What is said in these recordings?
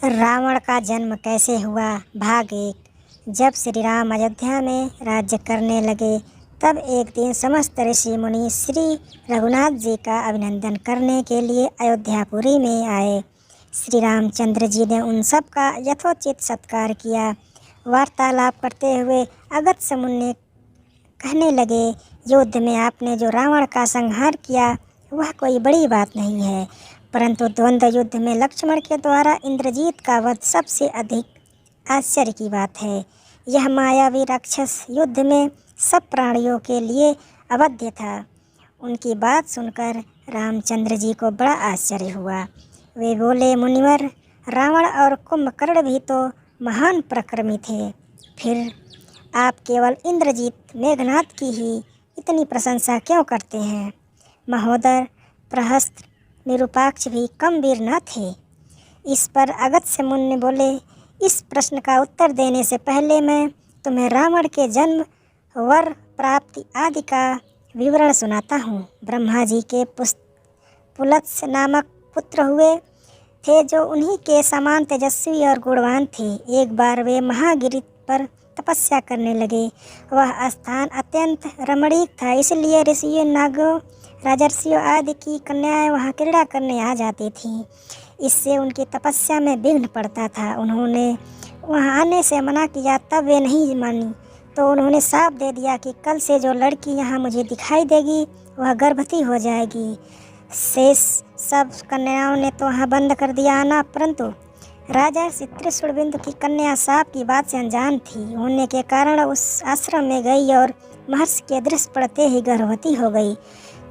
रावण का जन्म कैसे हुआ भाग 1। जब श्री राम अयोध्या में राज्य करने लगे तब एक दिन समस्त ऋषि मुनि श्री रघुनाथ जी का अभिनंदन करने के लिए अयोध्यापुरी में आए। श्री रामचंद्र जी ने उन सब का यथोचित सत्कार किया। वार्तालाप करते हुए अगस्त्य मुनि कहने लगे, युद्ध में आपने जो रावण का संहार किया वह कोई बड़ी बात नहीं है, परंतु द्वंद्व युद्ध में लक्ष्मण के द्वारा इंद्रजीत का वध सबसे अधिक आश्चर्य की बात है। यह मायावी राक्षस युद्ध में सब प्राणियों के लिए अवध्य था। उनकी बात सुनकर रामचंद्र जी को बड़ा आश्चर्य हुआ। वे बोले, मुनिवर, रावण और कुंभकर्ण भी तो महान पराक्रमी थे, फिर आप केवल इंद्रजीत मेघनाद की ही इतनी प्रशंसा क्यों करते हैं? महोदर, प्रहस्त निरुपाक्ष भी कम वीर न थे। इस पर अगस्त्य मुनि बोले, इस प्रश्न का उत्तर देने से पहले मैं तुम्हें रावण के जन्म, वर प्राप्ति आदि का विवरण सुनाता हूँ। ब्रह्मा जी के पुलत्स्य नामक पुत्र हुए थे जो उन्हीं के समान तेजस्वी और गुणवान थे। एक बार वे महागिरि पर तपस्या करने लगे। वह स्थान अत्यंत रमणीक था, इसलिए ऋषियों, नागों, राजर्षियों आदि की कन्याएं वहां क्रीड़ा करने आ जाती थीं। इससे उनकी तपस्या में विघ्न पड़ता था। उन्होंने वहां आने से मना किया, तब वे नहीं मानी तो उन्होंने साफ दे दिया कि कल से जो लड़की यहाँ मुझे दिखाई देगी वह गर्भवती हो जाएगी। शेष सब कन्याओं ने तो वहाँ बंद कर दिया आना, परंतु राजा त्रिशूलबिंदु की कन्या साप की बात से अनजान थी होने के कारण उस आश्रम में गई और महर्षि के दृश्य पड़ते ही गर्भवती हो गई।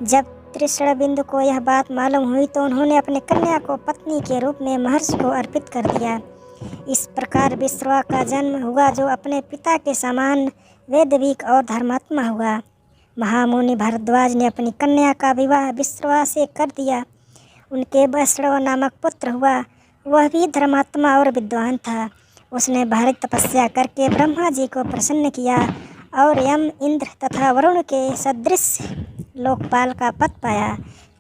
जब त्रिशूलबिंदु को यह बात मालूम हुई तो उन्होंने अपने कन्या को पत्नी के रूप में महर्षि को अर्पित कर दिया। इस प्रकार विश्रवा का जन्म हुआ, जो अपने पिता के समान वेदविक और धर्मात्मा हुआ। महामुनि भारद्वाज ने अपनी कन्या का विवाह विश्रवा से कर दिया। उनके वैष्णव नामक पुत्र हुआ, वह भी धर्मात्मा और विद्वान था। उसने भारी तपस्या करके ब्रह्मा जी को प्रसन्न किया और यम, इंद्र तथा वरुण के सदृश लोकपाल का पद पाया।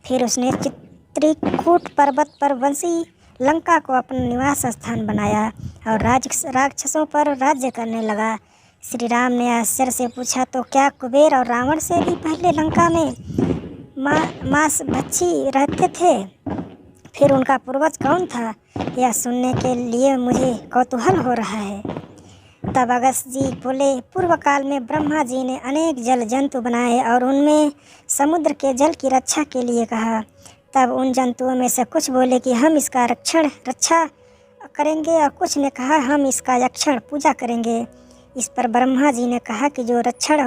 फिर उसने चित्रकूट पर्वत पर वंशी लंका को अपना निवास स्थान बनाया और राक्षसों पर राज्य करने लगा। श्री राम ने आश्चर्य से पूछा, तो क्या कुबेर और रावण से भी पहले लंका में मांस भक्षी रहते थे? फिर उनका पूर्वज कौन था? यह सुनने के लिए मुझे कौतूहल हो रहा है। तब अगस्त्य जी बोले, पूर्व काल में ब्रह्मा जी ने अनेक जल जंतु बनाए और उनमें समुद्र के जल की रक्षा के लिए कहा। तब उन जंतुओं में से कुछ बोले कि हम इसका रक्षा करेंगे और कुछ ने कहा हम इसका यक्षण पूजा करेंगे। इस पर ब्रह्मा जी ने कहा कि जो रक्षण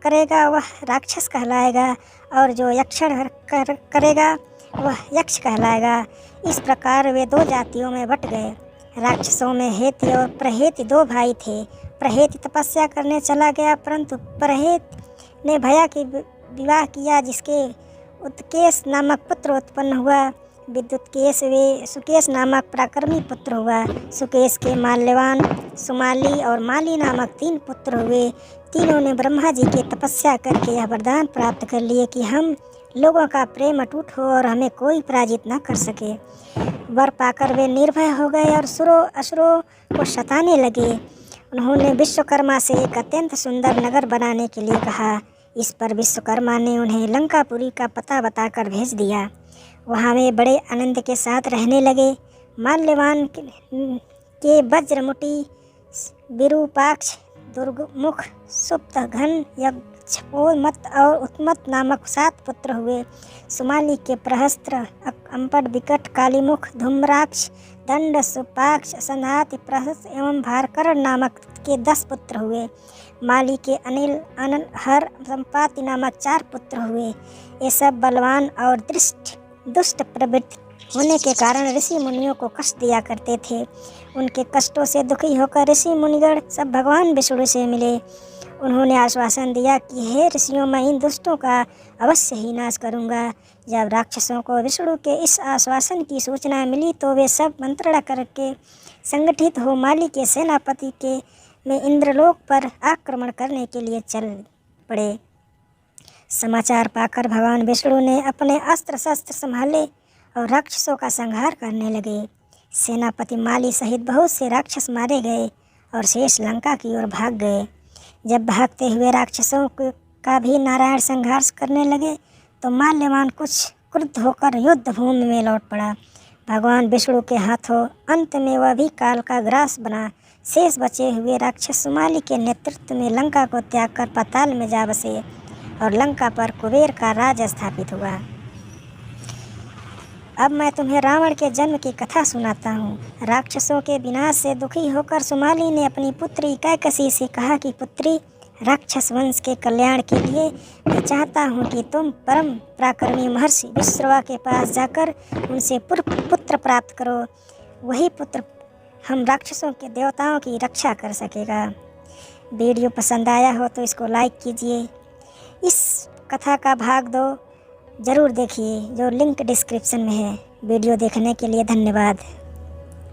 करेगा वह राक्षस कहलाएगा और जो यक्षण करेगा वह यक्ष कहलाएगा। इस प्रकार वे दो जातियों में बट गए। राक्षसों में हेति और प्रहेति दो भाई थे। प्रहेति तपस्या करने चला गया, परंतु प्रहेत ने भया की विवाह किया, जिसके उत्केश नामक पुत्र उत्पन्न हुआ। विद्युत्केश वे सुकेश नामक पराक्रमी पुत्र हुआ। सुकेश के माल्यवान, सुमाली और माली नामक 3 पुत्र हुए। तीनों ने ब्रह्मा जी की तपस्या करके यह वरदान प्राप्त कर लिए कि हम लोगों का प्रेम अटूट हो और हमें कोई पराजित न कर सके। वर पाकर वे निर्भय हो गए और असुरों को सताने लगे। उन्होंने विश्वकर्मा से एक अत्यंत सुंदर नगर बनाने के लिए कहा। इस पर विश्वकर्मा ने उन्हें लंकापुरी का पता बताकर भेज दिया। वहाँ वे बड़े आनंद के साथ रहने लगे। माल्यवान के वज्रमुटी, विरूपाक्ष, दुर्गमुख, सुप्तघन, यक्षपोमत और उत्मत नामक 7 पुत्र हुए। सुमाली के प्रहस्त्र, अम्पट, विकट, कालीमुख, धूम्राक्ष, दंड, सुपाक्ष, संहाति, प्रहस्त एवं भारकर्ण नामक के 10 पुत्र हुए। माली के अनिल, अनहर, संपाति नामक 4 पुत्र हुए। ये सब बलवान और दुष्ट प्रवृत्ति होने के कारण ऋषि मुनियों को कष्ट दिया करते थे। उनके कष्टों से दुखी होकर ऋषि मुनिगण सब भगवान विष्णु से मिले। उन्होंने आश्वासन दिया कि हे ऋषियों, मैं इन दुष्टों का अवश्य ही नाश करूंगा। जब राक्षसों को विष्णु के इस आश्वासन की सूचना मिली तो वे सब मंत्रणा करके संगठित हो माली के सेनापति के में इंद्रलोक पर आक्रमण करने के लिए चल पड़े। समाचार पाकर भगवान विष्णु ने अपने अस्त्र शस्त्र संभाले और राक्षसों का संहार करने लगे। सेनापति माली सहित बहुत से राक्षस मारे गए और शेष लंका की ओर भाग गए। जब भागते हुए राक्षसों का भी नारायण संघर्ष करने लगे तो माल्यवान कुछ क्रुद्ध होकर युद्ध भूमि में लौट पड़ा। भगवान विष्णु के हाथों अंत में वह भी काल का ग्रास बना। शेष बचे हुए राक्षस माली के नेतृत्व में लंका को त्याग कर पाताल में जा बसे और लंका पर कुबेर का राज स्थापित हुआ। अब मैं तुम्हें रावण के जन्म की कथा सुनाता हूँ। राक्षसों के विनाश से दुखी होकर सुमाली ने अपनी पुत्री कैकसी से कहा कि पुत्री, राक्षस वंश के कल्याण के लिए मैं चाहता हूँ कि तुम परम पराक्रमी महर्षि विश्रवा के पास जाकर उनसे पुत्र प्राप्त करो। वही पुत्र हम राक्षसों के देवताओं की रक्षा कर सकेगा। वीडियो पसंद आया हो तो इसको लाइक कीजिए। इस कथा का भाग 2 ज़रूर देखिए जो लिंक डिस्क्रिप्शन में है। वीडियो देखने के लिए धन्यवाद।